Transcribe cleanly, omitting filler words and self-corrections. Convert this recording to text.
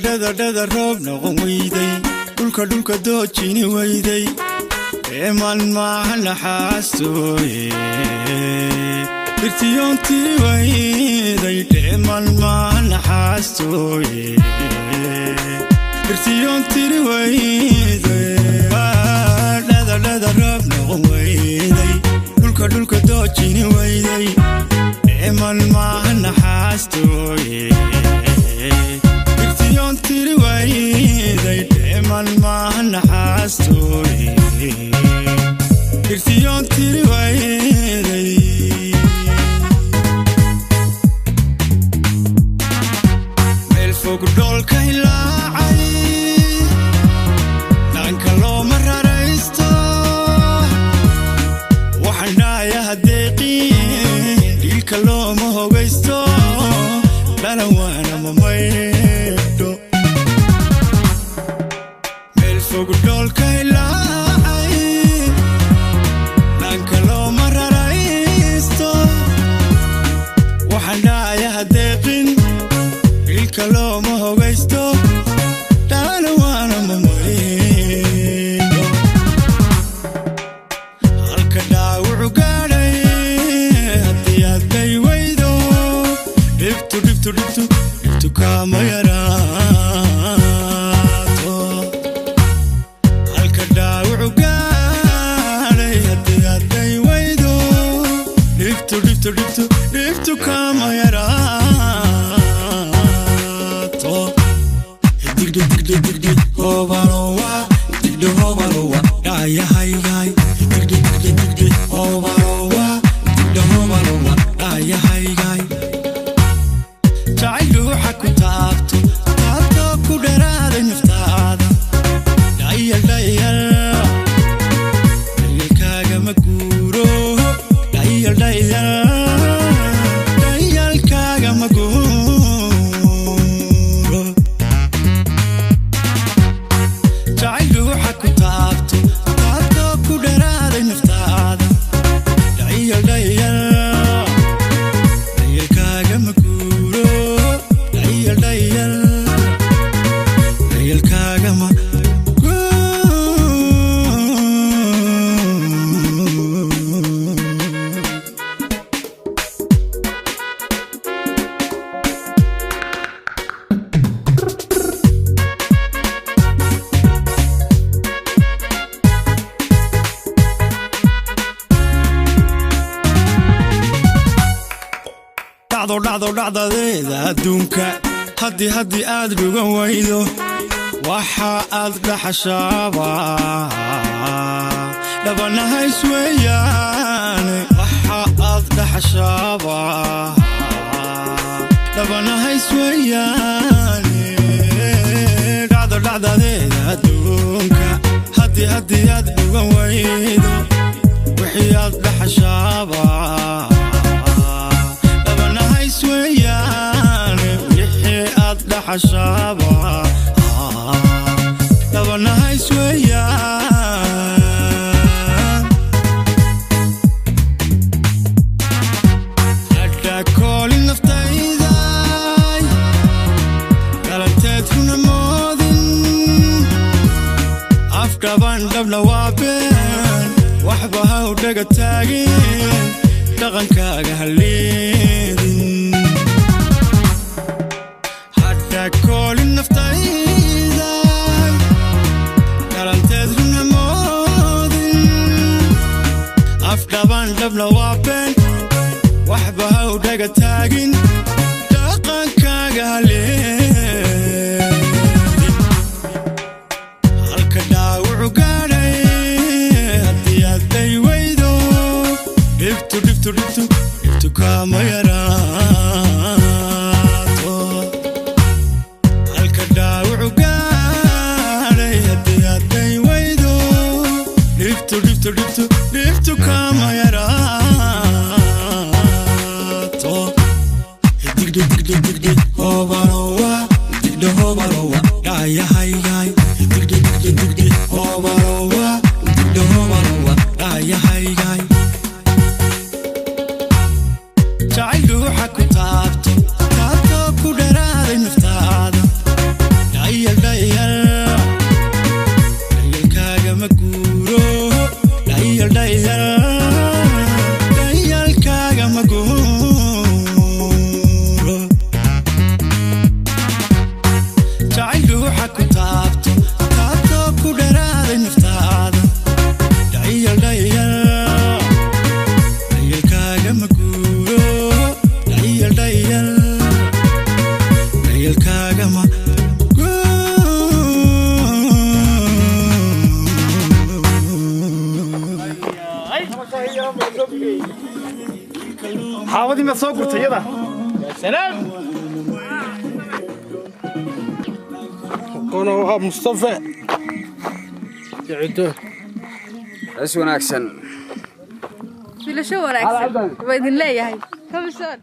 dhada roob noqon weyday dhulka doojini weyday eeman maaha naxaastooye birtiyoontii weyday eeman maaha naxaastooye birtiyoontii weyday dhada roob noqon weyday dhulka doojini weyday eeman maaha naxaastooye tiri wayday eeman maaha naxaastooye birtiyoon tiri wayday meel fog dhoolka hilaacay dhaanka looma raraysto waxaan dhaayaha deeqiin dhiilka looma hogaysto dhalan waana mamaydo dhulka ilaacay dhaanka looma raraysto waxaan dhaayaha deeqin dhiilka looma hogaysto dhaana waana mamaydo halka dhaawucu gaadhay haddii aad bay weydo dhibtu kaama yaraato halka dhaawucu gaadhay haddii aad bay weydo dhibtu kaama yaraato digdi hobalowa digdi hobalowa dhaayahaygaay digdi hobalowa digdi hobalowa dhaayahaygaay jacayl ruuxa ku taabto ku dharaaday naftaada dhayalkaaga ma guuro dhayalkaaga ma guuro jacayl ruuxa ku taabto ku dharaaday naftaada dhayalkaaga ma guuro dhayalkaaga ma dhacdadeeda adduunka haddii aad dhugan waydo waxa aad dhaxashaaba dhabanahays weeyaane waxa aad dhaxashaaba dhabanahays weeyaane dhacdadeeda adduunka haddii aad dhugan waydo wixii aad dhaxashaaba ويانا ويحي أطلع حشابا لبنا هاي سويان حتى كل النفتايداي قلتت هنا ماضن أفكا بان وابين وحبها ودقا تاقين dhaqankaaga halleedin hadda koolin naftayda galanteed runa moodin afdhaban dhabna waa been waxba ha u dhaga taagin dhaqankaaga halleedin halka dhaawucu gaadhay haddii aad bay weydo dhibtu kaama yaraato halka dhaawucu gaadhay haddii aad bay weydo dhibtu kaama yaraato digdi hobalowa digdi hobalowa dhaayahaygaay digdi hobalowa digdi hobalowa dhaayahaygaay jacayl ruuxa ku taabto ku dharaaday naftaada ruuxa ku taabto taabto ku dharaaday naftaada dhayal dhayal dhayalkaaga ma guuro dhayal dhayal dhayalkaaga ma حاودي ما سوق قلت يلا سلام كونوا مصطفى يعدوه اسمه اكسن في شو وراك باذن الله يا هاي كم صار